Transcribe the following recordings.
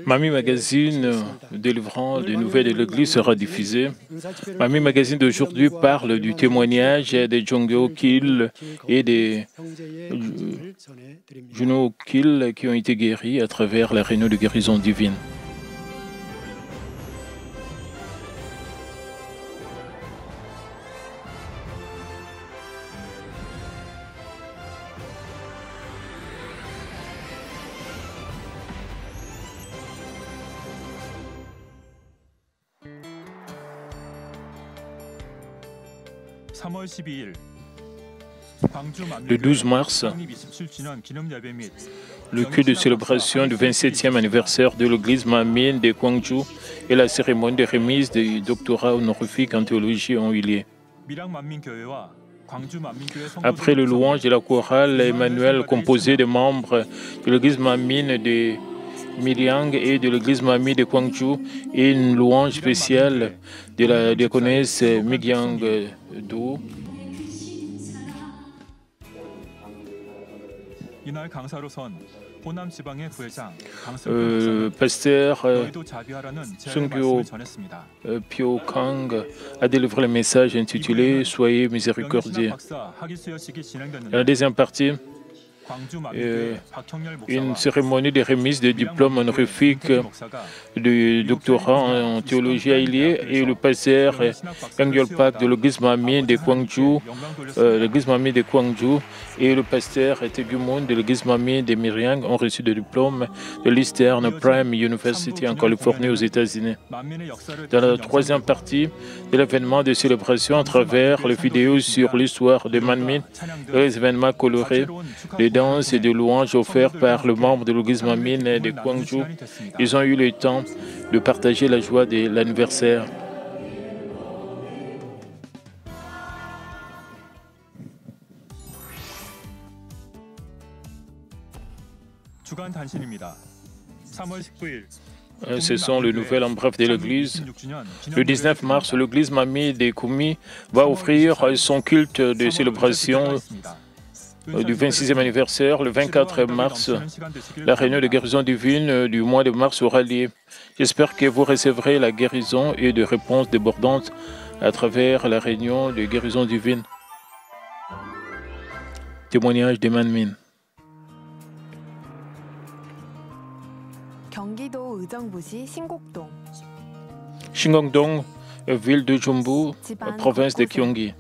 Mamie Magazine, délivrant des nouvelles de l'Église, sera diffusé. Mamie Magazine d'aujourd'hui parle du témoignage des Jongyo Kil et des Juno Kil qui ont été guéris à travers la réunion de guérison divine. Le 12 mars, le culte de célébration du 27e anniversaire de l'église Manmin de Gwangju et la cérémonie de remise des doctorats honorifiques en théologie ont eu lieu. Après le louange de la chorale Emmanuel composée de membres de l'église Manmin de Miryang et de l'église Manmin de Gwangju et une louange spéciale de la diaconesse Migyang-do. Pasteur Sungyo Pyo-kang a délivré le message intitulé « Soyez miséricordieux ». La deuxième partie, une cérémonie de remise de diplôme honorifique de doctorat en théologie a eu lieu et le pasteur Yang Yol-pak de l'église Manmin de Gwangju, et le pasteur Taegyu-moon de l'église Manmin de Miryang ont reçu le diplôme de l'Eastern Prime University en Californie aux États-Unis. Dans la troisième partie de l'événement de célébration à travers les vidéos sur l'histoire de Manmin, les événements colorés, les danses et de louanges offerts par le membre de l'église Manmin de Gwangju, ils ont eu le temps de partager la joie de l'anniversaire. Ce sont les nouvelles en bref de l'Église. Le 19 mars, l'Église Manmin de Kumi va offrir son culte de célébration du 26e anniversaire. Le 24 mars, la réunion de guérison divine du mois de mars aura lieu. J'espère que vous recevrez la guérison et des réponses débordantes à travers la réunion de guérison divine. Témoignage de Manmin. Shingokdong, ville de Jumbu, province de Gyeonggi.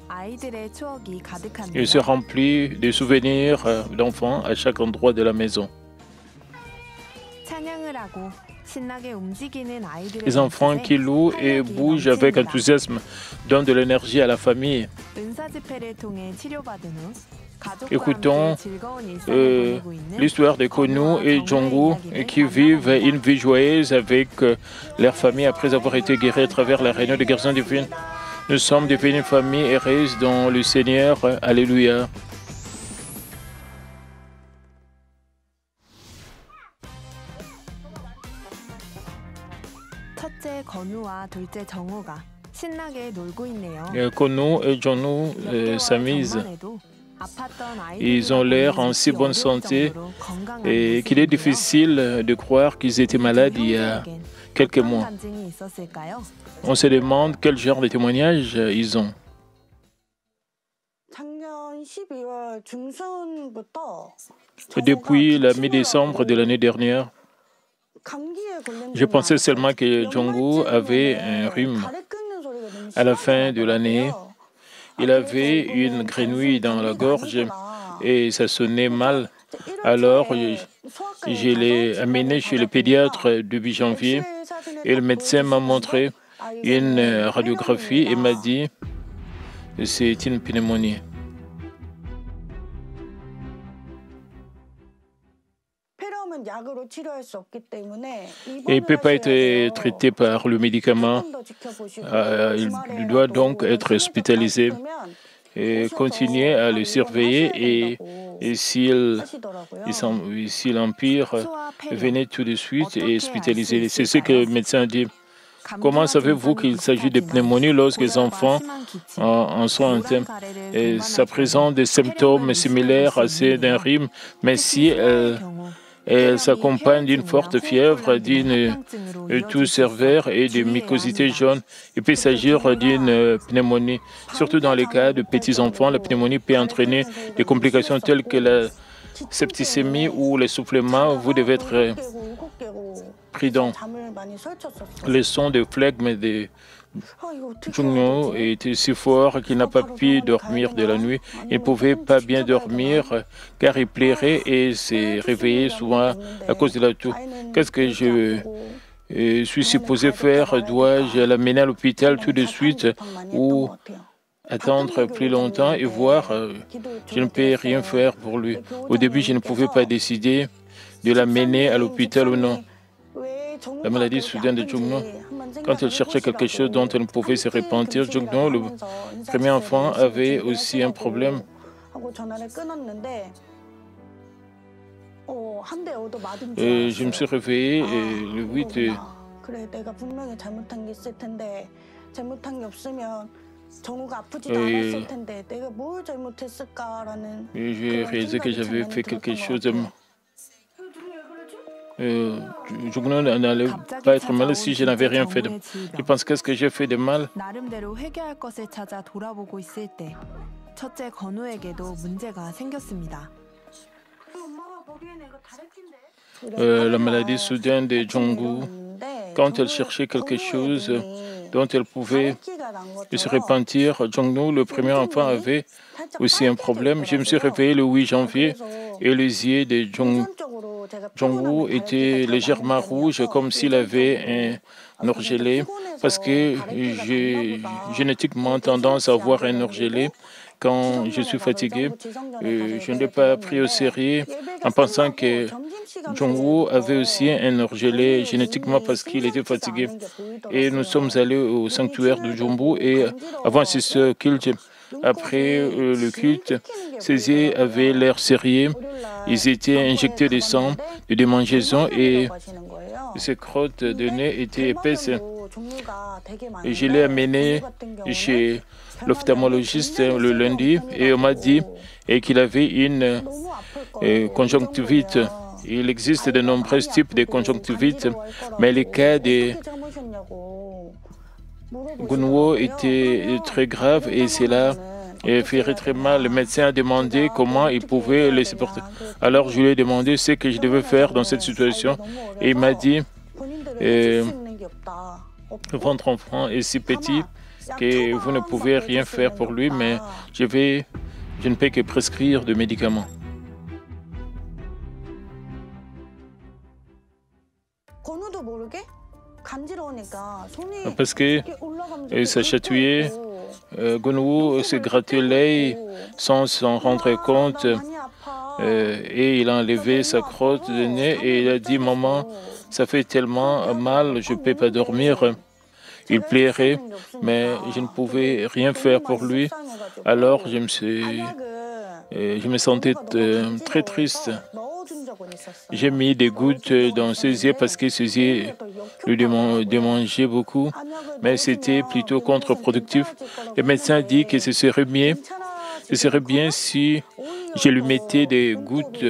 Il se remplit de souvenirs d'enfants à chaque endroit de la maison. Les enfants qui louent et bougent avec enthousiasme donnent de l'énergie à la famille. Écoutons l'histoire de Konu et Jonggu qui vivent une vie joyeuse avec leur famille après avoir été guéris à travers la réunion de guérison divine. Nous sommes devenus une famille heureuse dans le Seigneur. Alléluia. Konu et Jonggu s'amusent. Ils ont l'air en si bonne santé et qu'il est difficile de croire qu'ils étaient malades il y a quelques mois. On se demande quel genre de témoignage ils ont. Depuis la mi-décembre de l'année dernière, je pensais seulement que Jonggu avait un rhume. À la fin de l'année, il avait une grenouille dans la gorge et ça sonnait mal. Alors, je l'ai amené chez le pédiatre début janvier et le médecin m'a montré une radiographie et m'a dit que c'est une pneumonie. Et il ne peut pas être traité par le médicament. Il doit donc être hospitalisé et continuer à le surveiller. Et s'il empire, venez tout de suite et hospitaliser. C'est ce que le médecin dit. Comment savez-vous qu'il s'agit de pneumonie lorsque les enfants en sont atteints? Et ça présente des symptômes similaires à ceux d'un rhume, mais si elle s'accompagne d'une forte fièvre, d'une toux sévère et de mycosité jaune. Il peut s'agir d'une pneumonie. Surtout dans les cas de petits enfants, la pneumonie peut entraîner des complications telles que la septicémie ou l'essoufflement. Vous devez être prudent. Le son de flegme de Jung-no était si fort qu'il n'a pas pu dormir de la nuit. Il ne pouvait pas bien dormir car il pleurait et s'est réveillé souvent à cause de la toux. Qu'est-ce que je suis supposé faire? Dois-je l'amener à l'hôpital tout de suite ou attendre plus longtemps et voir? Je ne peux rien faire pour lui. Au début, je ne pouvais pas décider de l'amener à l'hôpital ou non. La maladie soudaine de Jung-no, quand elle cherchait quelque chose dont elle ne pouvait se repentir, Jung-no, le premier enfant, avait aussi un problème. Et je me suis réveillé le 8 et j'ai réalisé que j'avais fait quelque chose de... Jung-no n'allait pas être mal si je n'avais rien fait de... Je pense qu'est-ce que j'ai fait de mal? La maladie soudaine de Jung-gu, quand elle cherchait quelque chose dont elle pouvait se repentir, Jung-no, le premier enfant, avait aussi un problème. Je me suis réveillé le 8 janvier et les yeux de Jung-gu étaient légèrement rouges, comme s'il avait un orgelé, parce que j'ai génétiquement tendance à avoir un orgelé quand je suis fatigué. Je ne l'ai pas pris au sérieux en pensant que Jung-gu avait aussi un orgelé génétiquement parce qu'il était fatigué. Et nous sommes allés au sanctuaire de Jumbu et avant ce culte, après le culte, ses yeux avaient l'air sérieux. Ils étaient injectés de sang, de démangeaison et ses crottes de nez étaient épaisses. Et je l'ai amené chez l'ophtalmologiste le lundi et on m'a dit qu'il avait une conjonctivite. Il existe de nombreux types de conjonctivite, mais les cas de Gunwo étaient très graves et cela ferait très mal. Le médecin a demandé comment il pouvait les supporter. Alors je lui ai demandé ce que je devais faire dans cette situation et il m'a dit votre enfant est si petit que vous ne pouvez rien faire pour lui, mais je ne peux que prescrire de médicaments. Parce que ça chatouillait, Gunwo s'est gratté l'œil sans s'en rendre compte et il a enlevé sa crotte de nez et il a dit « Maman, ça fait tellement mal, je ne peux pas dormir ». Il pleurait, mais je ne pouvais rien faire pour lui. Alors je me sentais très triste. J'ai mis des gouttes dans ses yeux parce que ses yeux lui démangeaient beaucoup, mais c'était plutôt contre-productif. Le médecin dit que ce serait bien si je lui mettais des gouttes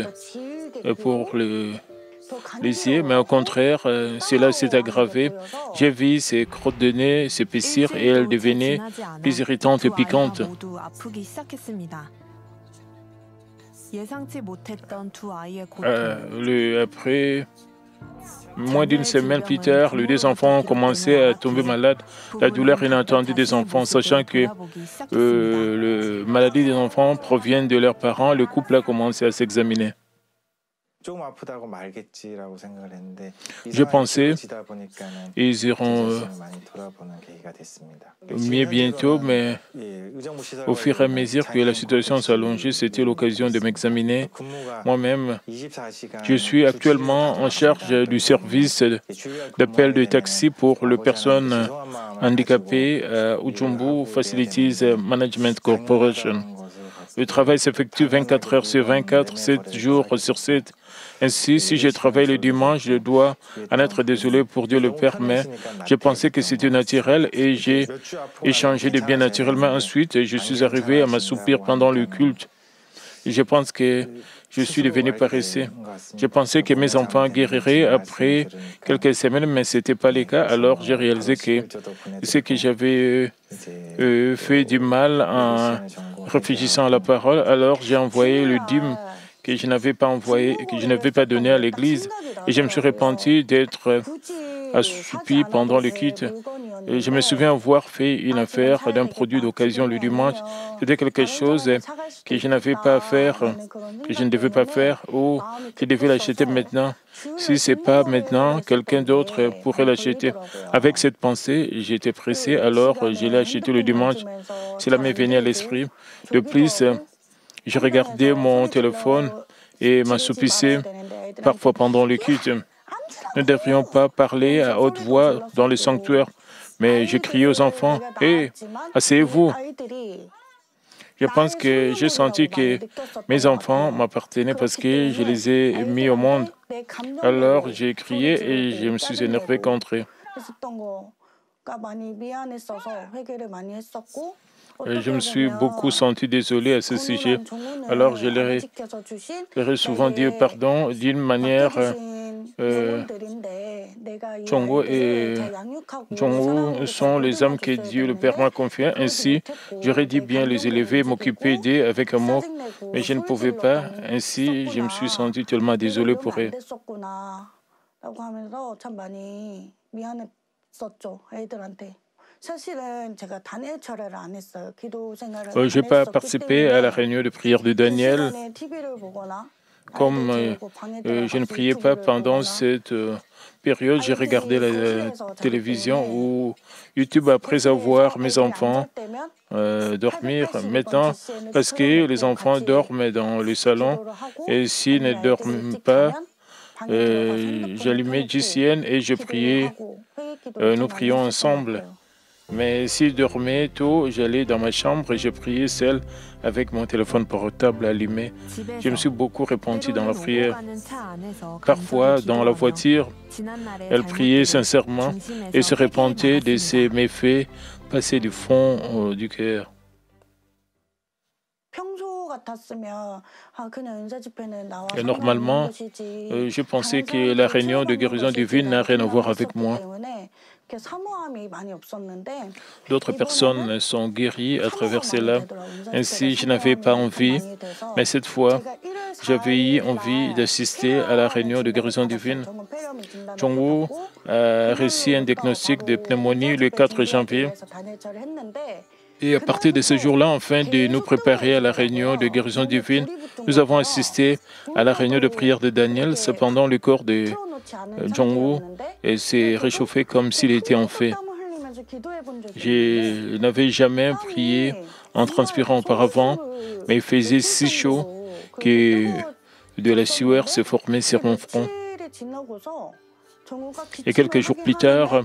pour les yeux, mais au contraire, cela s'est aggravé. J'ai vu ses crottes de nez s'épaissir et elles devenaient plus irritantes et piquantes. Après, moins d'une semaine plus tard, les deux enfants ont commencé à tomber malades. La douleur inattendue des enfants, sachant que la maladie des enfants provient de leurs parents, le couple a commencé à s'examiner. Je pensais qu'ils iront mieux bientôt, mais au fur et à mesure que la situation s'allongeait, c'était l'occasion de m'examiner moi-même. Je suis actuellement en charge du service d'appel de taxi pour les personnes handicapées à Ujumbu Facilities Management Corporation. Le travail s'effectue 24 heures sur 24, 7 jours sur 7. Ainsi, si je travaille le dimanche, je dois en être désolé pour Dieu le Père, mais je pensais que c'était naturel et j'ai échangé de bien naturellement. Ensuite, je suis arrivé à m'assoupir pendant le culte. Je pense que je suis devenu paresseux. Je pensais que mes enfants guériraient après quelques semaines, mais ce n'était pas le cas. Alors, j'ai réalisé que ce que j'avais fait du mal en réfléchissant à la parole. Alors, j'ai envoyé le dîme que je n'avais pas envoyé, que je n'avais pas donné à l'Église. Et je me suis repenti d'être assoupi pendant le culte. Et je me souviens avoir fait une affaire d'un produit d'occasion le dimanche. C'était quelque chose que je n'avais pas à faire, que je ne devais pas faire, ou je devais l'acheter maintenant. Si ce n'est pas maintenant, quelqu'un d'autre pourrait l'acheter. Avec cette pensée, j'étais pressé, alors je l'ai acheté le dimanche. Cela m'est venu à l'esprit. De plus, je regardais mon téléphone et m'assoupissais parfois pendant le culte. Nous ne devrions pas parler à haute voix dans le sanctuaire, mais je criais aux enfants, « Hé, asseyez-vous !» Je pense que j'ai senti que mes enfants m'appartenaient parce que je les ai mis au monde. Alors j'ai crié et je me suis énervé contre eux. Je me suis beaucoup senti désolé à ce sujet. Alors je leur ai souvent dit pardon d'une manière. Jong-woo et Jong-woo sont les âmes que Dieu le Père m'a confiées. Ainsi, j'aurais dû bien les élever, m'occuper d'eux avec amour, mais je ne pouvais pas. Ainsi, je me suis senti tellement désolé pour eux. Je n'ai pas participé à la réunion de prière de Daniel. Comme je ne priais pas pendant cette période, j'ai regardé la télévision ou YouTube après avoir mes enfants dormir. Maintenant, parce que les enfants dorment dans le salon et s'ils ne dorment pas, j'allumais JCN et je priais. Nous prions ensemble. Mais s'ils dormaient tôt, j'allais dans ma chambre et je priais seul avec mon téléphone portable allumé. Je me suis beaucoup repenti dans la prière. Parfois, dans la voiture, elle priait sincèrement et se repentait de ses méfaits passés du fond du cœur. Et normalement, je pensais que la réunion de guérison divine n'a rien à voir avec moi. D'autres personnes sont guéries à travers cela. Ainsi, je n'avais pas envie, mais cette fois, j'avais eu envie d'assister à la réunion de guérison divine. Jong-woo a reçu un diagnostic de pneumonie le 4 janvier. Et à partir de ce jour-là, afin de nous préparer à la réunion de guérison divine, nous avons assisté à la réunion de prière de Daniel. Cependant, le corps de Jong-woo s'est réchauffé comme s'il était en feu. Je n'avais jamais prié en transpirant auparavant, mais il faisait si chaud que de la sueur se formait sur mon front. Et quelques jours plus tard,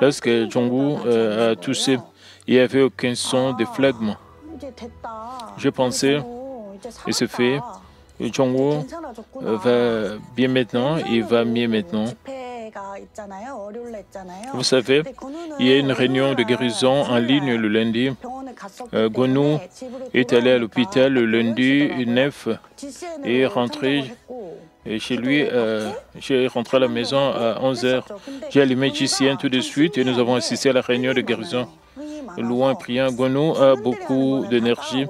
lorsque Jong-woo a toussé, il n'y avait aucun son de phlegme. Je pensais, et c'est fait, Jong-woo va bien maintenant, il va mieux maintenant. Vous savez, il y a une réunion de guérison en ligne le lundi. Gwon-woo est allé à l'hôpital le lundi 9 et est rentré chez lui. J'ai rentré à la maison à 11h. J'ai allumé JCN tout de suite et nous avons assisté à la réunion de guérison. Loin priant, Gwon-woo a beaucoup d'énergie.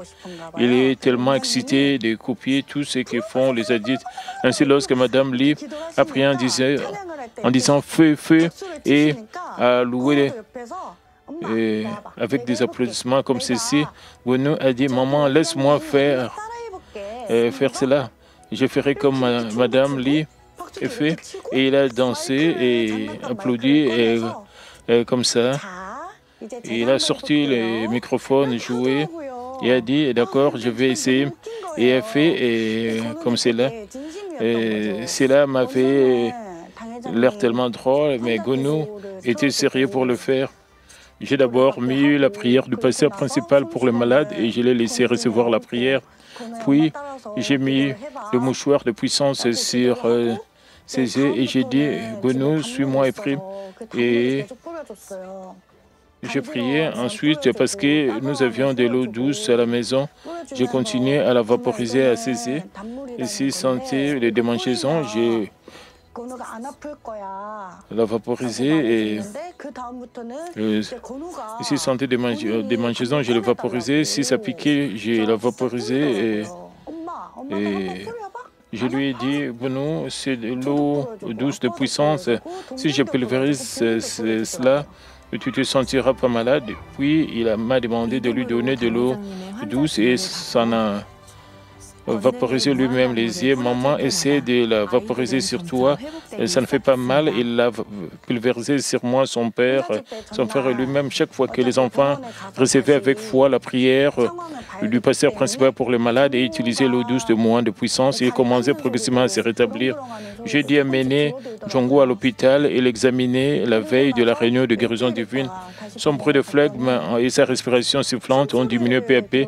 Il est tellement excité de copier tout ce que font les addicts. Ainsi, lorsque Madame Lee a prié en disant feu, feu, et a loué avec des applaudissements comme ceci, Gwon-woo a dit, maman, laisse-moi faire cela. Je ferai comme Madame Lee a fait. Et il a dansé et applaudi et comme ça. Et il a sorti les microphones, joué et a dit, d'accord, je vais essayer. Et il a fait comme cela. Cela m'avait l'air tellement drôle, mais Gwon-woo était sérieux pour le faire. J'ai d'abord mis la prière du pasteur principal pour les malades et je l'ai laissé recevoir la prière. Puis, j'ai mis le mouchoir de puissance sur ses yeux et j'ai dit, Gonou, suis-moi et prie. Et j'ai prié ensuite parce que nous avions de l'eau douce à la maison. J'ai continué à la vaporiser à ses yeux. Et s'il sentait les démangeaisons, j'ai la vaporisé et s'il sentait des démangeaisons, je l'ai vaporisé. Si ça piquait, j'ai la vaporisé et je lui ai dit, Bono, c'est de l'eau douce de puissance. Si je pulvérise cela, tu te sentiras pas malade. Puis il m'a demandé de lui donner de l'eau douce et ça a vaporisé lui-même les yeux. Maman essaie de la vaporiser sur toi. Ça ne fait pas mal. Il l'a pulvérisé sur moi, son frère et lui-même. Chaque fois que les enfants recevaient avec foi la prière du pasteur principal pour les malades et utilisaient l'eau douce de moins de puissance, il commençait progressivement à se rétablir. J'ai dû amener Jongo à l'hôpital et l'examiner la veille de la réunion de guérison divine. Son bruit de flegme et sa respiration soufflante ont diminué peu à peu.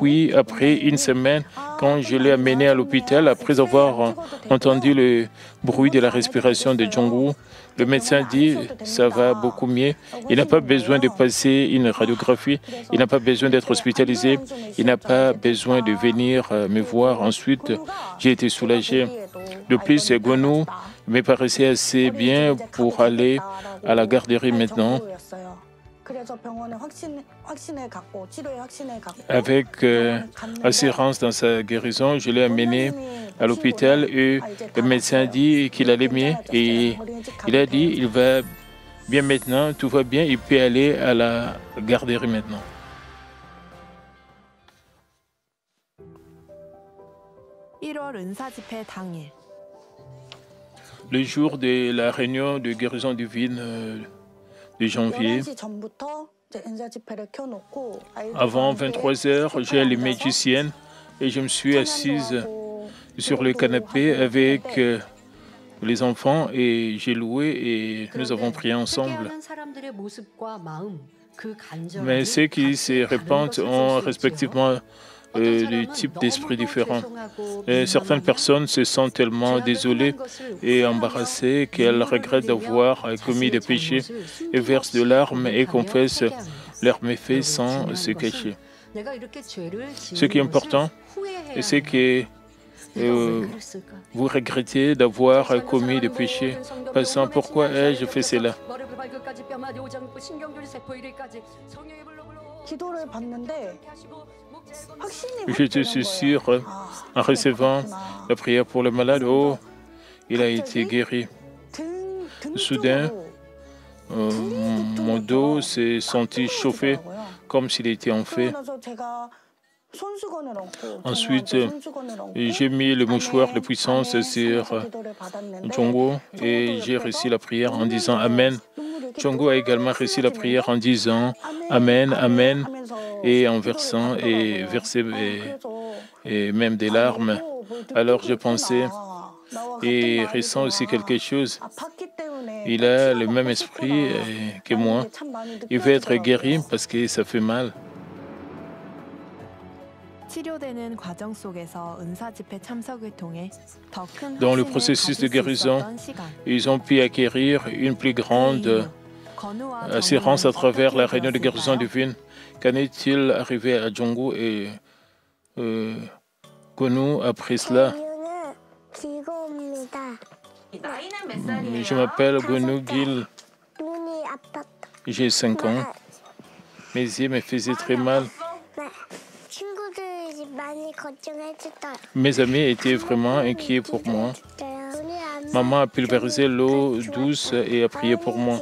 Puis, après une semaine, quand je l'ai amené à l'hôpital, après avoir entendu le bruit de la respiration de Jongo, le médecin dit « ça va beaucoup mieux, il n'a pas besoin de passer une radiographie, il n'a pas besoin d'être hospitalisé, il n'a pas besoin de venir me voir ». Ensuite, j'ai été soulagé. De plus, Gonou me paraissait assez bien pour aller à la garderie maintenant. Avec assurance dans sa guérison, je l'ai amené à l'hôpital et le médecin dit qu'il allait mieux et il a dit il va bien maintenant, tout va bien, il peut aller à la garderie maintenant. Le jour de la réunion de guérison divine de janvier, avant 23 heures, j'ai allumé Magicienne et je me suis assise sur le canapé avec les enfants et j'ai loué et nous avons prié ensemble. Mais ceux qui se répandent ont respectivement des types d'esprits différents. Et certaines personnes se sentent tellement désolées et embarrassées qu'elles regrettent d'avoir commis des péchés et versent de larmes et confessent leurs méfaits sans se cacher. Ce qui est important, c'est que vous regrettez d'avoir commis des péchés, pensant pourquoi ai-je fait cela. Je suis sûr, en recevant la prière pour le malade, oh, il a été guéri. Soudain, mon dos s'est senti chauffé, comme s'il était en feu. Ensuite, j'ai mis le mouchoir de puissance sur Jongo et j'ai reçu la prière en disant Amen. Jongo a également reçu la prière en disant Amen, Amen, et en versant et versé et même des larmes. Alors je pensais, et ressent aussi quelque chose. Il a le même esprit que moi. Il veut être guéri parce que ça fait mal. Dans le processus de guérison, ils ont pu acquérir une plus grande assurance à travers la réunion de guérison divine. Qu'en est-il arrivé à Jongo et Gonou après cela? Je m'appelle Gonou Gil. J'ai 5 ans. Mes yeux me faisaient très mal. Mes amis étaient vraiment inquiets pour moi. Maman a pulvérisé l'eau douce et a prié pour moi.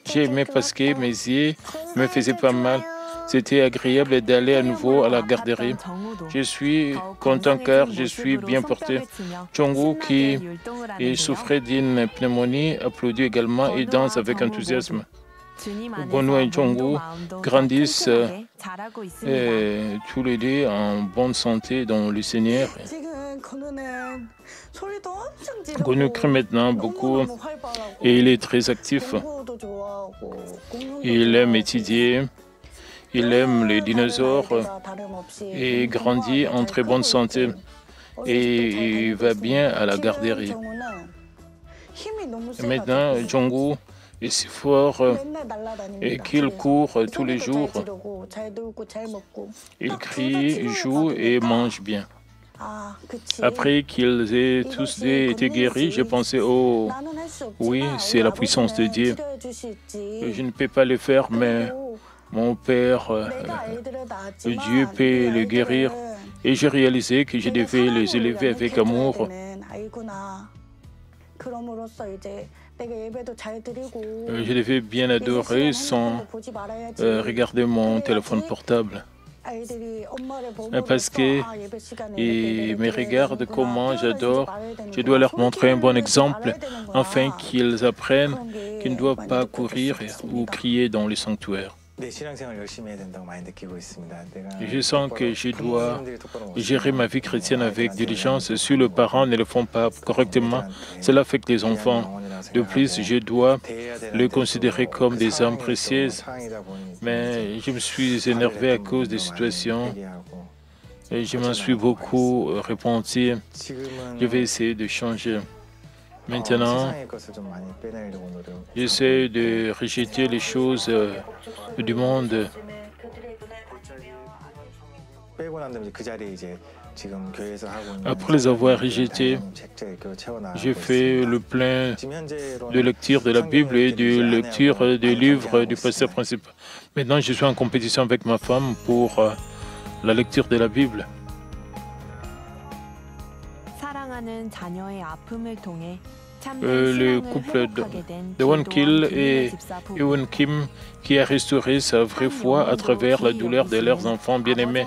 J'ai aimé parce que mes yeux me faisaient pas mal. C'était agréable d'aller à nouveau à la garderie. Je suis content car je suis bien porté. Jongo, qui souffrait d'une pneumonie, applaudit également et danse avec enthousiasme. Gonou et Jongo grandissent tous les deux en bonne santé dans le Seigneur. Gonou crie maintenant beaucoup et il est très actif. Il aime étudier, il aime les dinosaures et grandit en très bonne santé. Et il va bien à la garderie. Et maintenant, Jong-woo est si fort et qu'il court tous les jours. Il crie, joue et mange bien. Après qu'ils aient tous été guéris, j'ai pensé, oh oui, c'est la puissance de Dieu. Je ne peux pas le faire, mais mon Père, Dieu peut le guérir. Et j'ai réalisé que je devais les élever avec amour. Je devais bien adorer sans regarder mon téléphone portable. Parce qu'ils me regardent comment j'adore. Je dois leur montrer un bon exemple afin qu'ils apprennent qu'ils ne doivent pas courir ou crier dans le sanctuaire. Je sens que je dois gérer ma vie chrétienne avec diligence. Si les parents ne le font pas correctement, cela affecte les enfants. De plus, je dois les considérer comme des âmes précieuses. Mais je me suis énervé à cause des situations. Et je m'en suis beaucoup repenti. Je vais essayer de changer. Maintenant, j'essaie de rejeter les choses du monde. Après les avoir rejetés, j'ai fait le plein de lecture de la Bible et de lecture des livres du pasteur principal. Maintenant, je suis en compétition avec ma femme pour la lecture de la Bible. Le couple de Won-kil et Eun Kim qui a restauré sa vraie foi à travers la douleur de leurs enfants bien-aimés.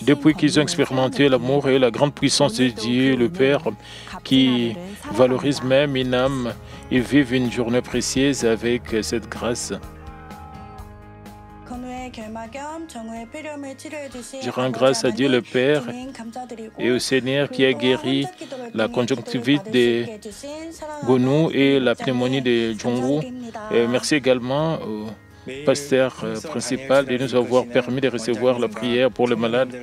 Depuis qu'ils ont expérimenté l'amour et la grande puissance de Dieu, le Père, qui valorise même une âme et vivent une journée précieuse avec cette grâce. Je rends grâce à Dieu le Père et au Seigneur qui a guéri la conjonctivite de Gonu et la pneumonie de Jong-woo. Merci également au pasteur principal de nous avoir permis de recevoir la prière pour les malades.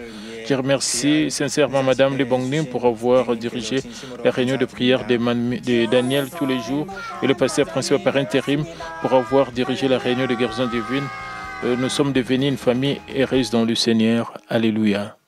Je remercie sincèrement Madame Lee Bong-nim pour avoir dirigé la réunion de prière de Daniel tous les jours et le pasteur principal par intérim pour avoir dirigé la réunion de guérison divine. Nous sommes devenus une famille heureuse dans le Seigneur. Alléluia.